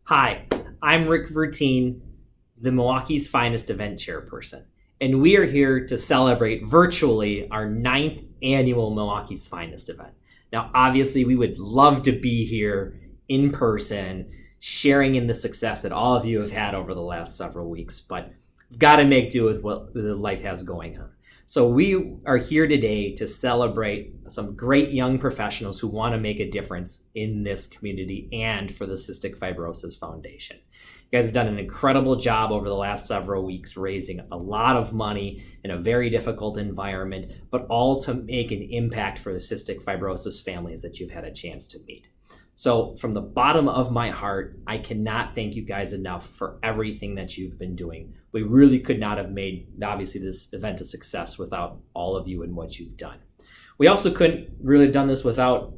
Hi, I'm Rick Verteen, the Milwaukee's finest event chairperson, and we are here to celebrate virtually our 9th annual Milwaukee's finest event. Now, obviously, we would love to be here in person, sharing in the success that all of you have had over the last several weeks, but we've got to make do with what life has going on. So we are here today to celebrate some great young professionals who want to make a difference in this community and for the Cystic Fibrosis Foundation. You guys have done an incredible job over the last several weeks raising a lot of money in a very difficult environment, but all to make an impact for the cystic fibrosis families that you've had a chance to meet. So from the bottom of my heart, I cannot thank you guys enough for everything that you've been doing. We really could not have made, obviously, this event a success without all of you and what you've done. We also couldn't really have done this without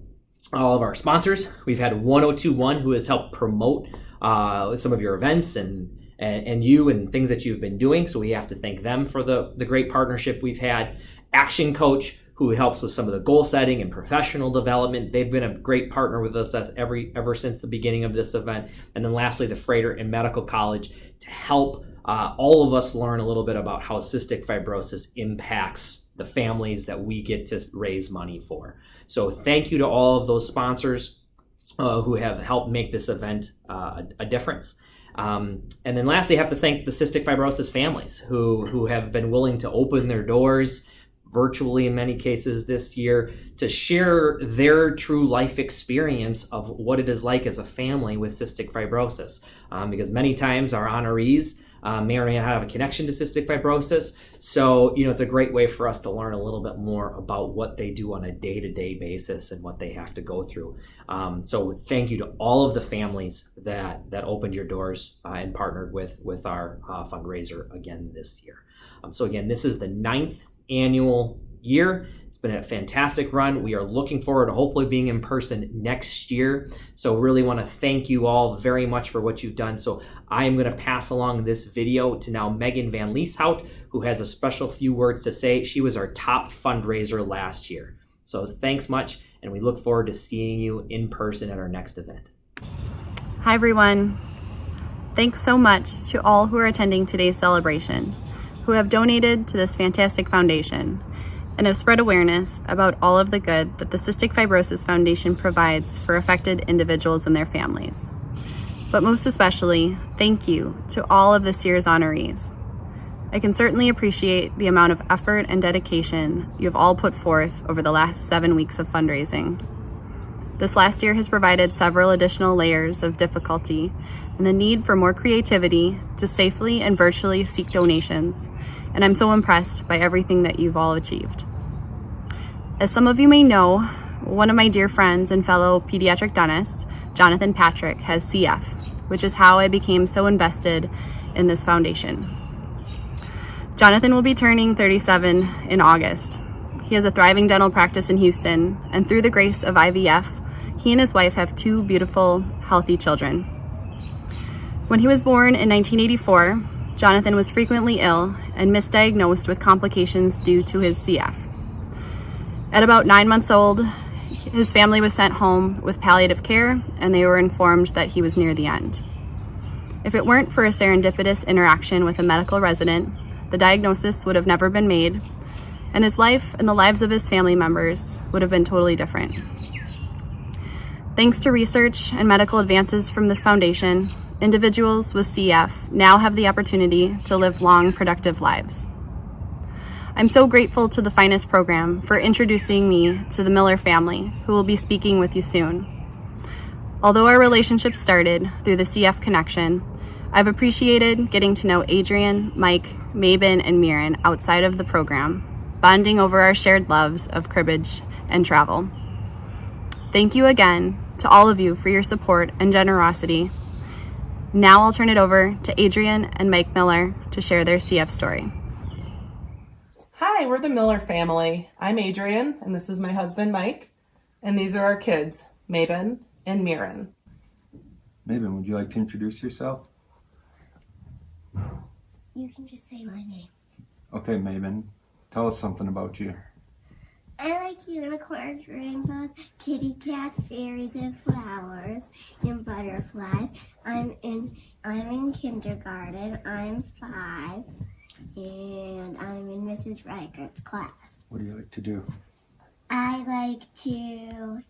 all of our sponsors. We've had 1021 who has helped promote some of your events and you and things that you've been doing. So we have to thank them for the great partnership we've had. Action Coach, who helps with some of the goal setting and professional development. They've been a great partner with us ever since the beginning of this event. And then lastly, the Freighter and Medical College to help all of us learn a little bit about how cystic fibrosis impacts the families that we get to raise money for. So thank you to all of those sponsors who have helped make this event a difference. And then lastly, I have to thank the cystic fibrosis families who have been willing to open their doors virtually in many cases this year to share their true life experience of what it is like as a family with cystic fibrosis. Because many times our honorees may or may not have a connection to cystic fibrosis. So, it's a great way for us to learn a little bit more about what they do on a day-to-day basis and what they have to go through. So thank you to all of the families that opened your doors and partnered with our fundraiser again this year. So again, this is the 9th annual year. It's been a fantastic run. We are looking forward to hopefully being in person next year. So really want to thank you all very much for what you've done. So I am going to pass along this video to now Megan Van Lieshout, who has a special few words to say. She was our top fundraiser last year. So thanks much, and we look forward to seeing you in person at our next event. Hi everyone. Thanks so much to all who are attending today's celebration, who have donated to this fantastic foundation and have spread awareness about all of the good that the Cystic Fibrosis Foundation provides for affected individuals and their families. But most especially, thank you to all of this year's honorees. I can certainly appreciate the amount of effort and dedication you have all put forth over the last 7 weeks of fundraising. This last year has provided several additional layers of difficulty and the need for more creativity to safely and virtually seek donations, and I'm so impressed by everything that you've all achieved. As some of you may know, one of my dear friends and fellow pediatric dentists, Jonathan Patrick, has CF, which is how I became so invested in this foundation. Jonathan will be turning 37 in August. He has a thriving dental practice in Houston, and through the grace of IVF, he and his wife have 2 beautiful, healthy children. When he was born in 1984, Jonathan was frequently ill and misdiagnosed with complications due to his CF. At about 9 months old, his family was sent home with palliative care, and they were informed that he was near the end. If it weren't for a serendipitous interaction with a medical resident, the diagnosis would have never been made, and his life and the lives of his family members would have been totally different. Thanks to research and medical advances from this foundation, individuals with CF now have the opportunity to live long, productive lives. I'm so grateful to the Finest program for introducing me to the Miller family, who will be speaking with you soon. Although our relationship started through the CF connection, I've appreciated getting to know Adrian, Mike, Mabin, and Miran outside of the program, bonding over our shared loves of cribbage and travel. Thank you again to all of you for your support and generosity. Now I'll turn it over to Adrian and Mike Miller to share their CF story. Hi, we're the Miller family. I'm Adrian, and this is my husband, Mike, and these are our kids, Mabin and Miran. Mabin, would you like to introduce yourself? You can just say my name. Okay, Mabin, tell us something about you. I like unicorns, rainbows, kitty cats, fairies, and flowers, and butterflies. I'm in kindergarten. I'm 5, and I'm in Mrs. Reichert's class. What do you like to do? I like to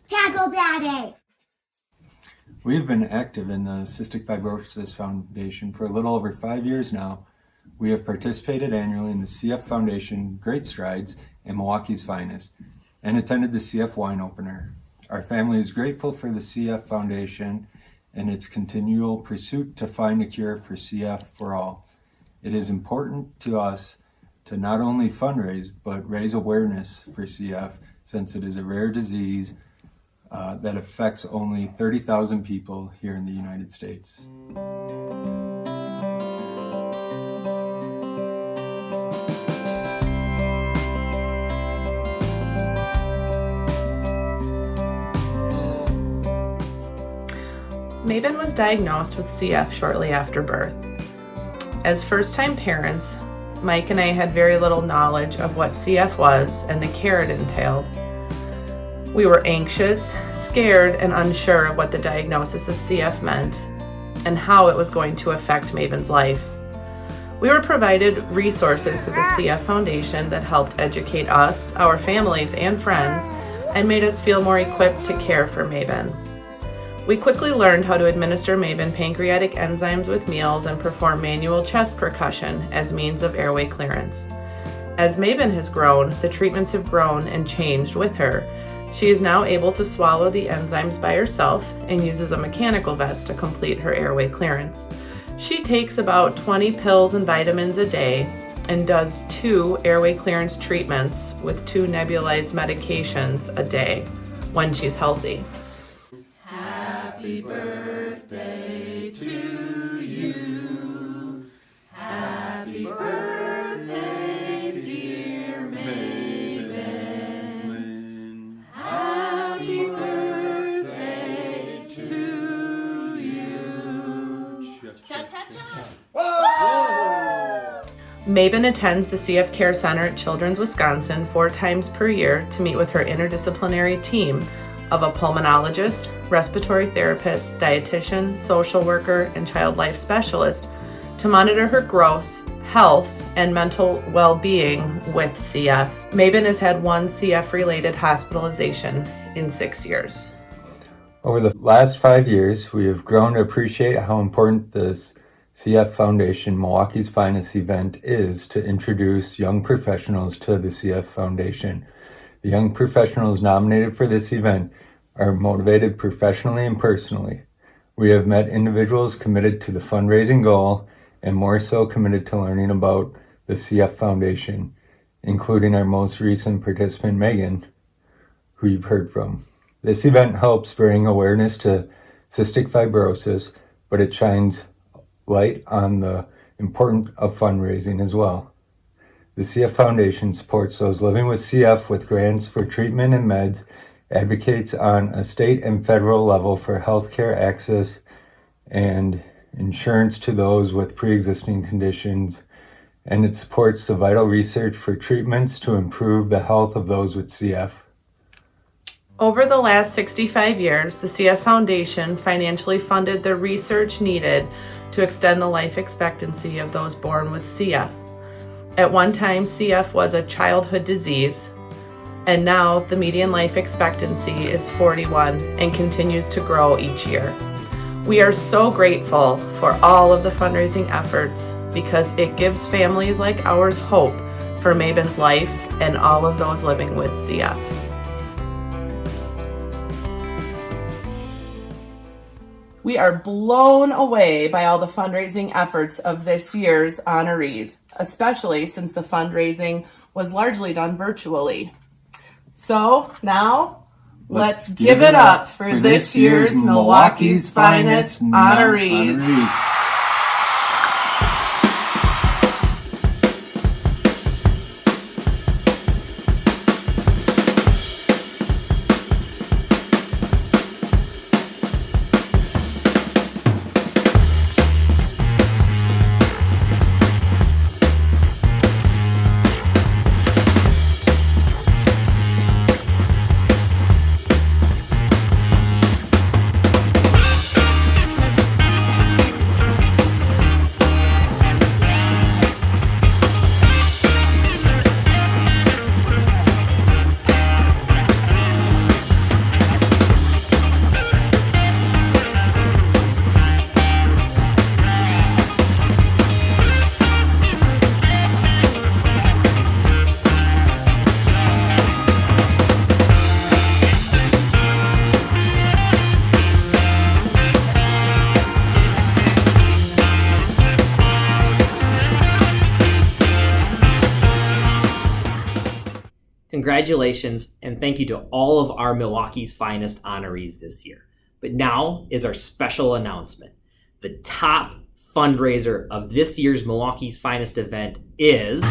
tackle daddy. We've been active in the Cystic Fibrosis Foundation for a little over 5 years now. We have participated annually in the CF Foundation Great Strides and Milwaukee's Finest, and attended the CF Wine Opener. Our family is grateful for the CF Foundation and its continual pursuit to find a cure for CF for all. It is important to us to not only fundraise, but raise awareness for CF, since it is a rare disease that affects only 30,000 people here in the United States. Mabon was diagnosed with CF shortly after birth. As first-time parents, Mike and I had very little knowledge of what CF was and the care it entailed. We were anxious, scared, and unsure of what the diagnosis of CF meant and how it was going to affect Mabon's life. We were provided resources through the CF Foundation that helped educate us, our families, and friends, and made us feel more equipped to care for Mabon. We quickly learned how to administer Mabon pancreatic enzymes with meals and perform manual chest percussion as means of airway clearance. As Mabon has grown, the treatments have grown and changed with her. She is now able to swallow the enzymes by herself and uses a mechanical vest to complete her airway clearance. She takes about 20 pills and vitamins a day and does 2 airway clearance treatments with 2 nebulized medications a day when she's healthy. Happy birthday to you. Happy birthday, dear Mabon. Happy birthday to you. Mabon attends the CF Care Center at Children's Wisconsin 4 times per year to meet with her interdisciplinary team of a pulmonologist, respiratory therapist, dietitian, social worker, and child life specialist to monitor her growth, health, and mental well-being with CF. Mabon has had 1 CF-related hospitalization in 6 years. Over the last 5 years, we have grown to appreciate how important this CF Foundation Milwaukee's Finest event is to introduce young professionals to the CF Foundation. The young professionals nominated for this event are motivated professionally and personally. We have met individuals committed to the fundraising goal and more so committed to learning about the CF Foundation, including our most recent participant, Megan, who you've heard from. This event helps bring awareness to cystic fibrosis, but it shines light on the importance of fundraising as well. The CF Foundation supports those living with CF with grants for treatment and meds, advocates on a state and federal level for healthcare access and insurance to those with pre-existing conditions, and it supports the vital research for treatments to improve the health of those with CF. Over the last 65 years, the CF Foundation financially funded the research needed to extend the life expectancy of those born with CF. At one time, CF was a childhood disease, and now the median life expectancy is 41 and continues to grow each year. We are so grateful for all of the fundraising efforts because it gives families like ours hope for Mabon's life and all of those living with CF. We are blown away by all the fundraising efforts of this year's honorees, especially since the fundraising was largely done virtually. So now, let's give it up for this year's Milwaukee's Finest honorees. congratulations and thank you to all of our Milwaukee's Finest honorees this year. But now is our special announcement. The top fundraiser of this year's Milwaukee's Finest event is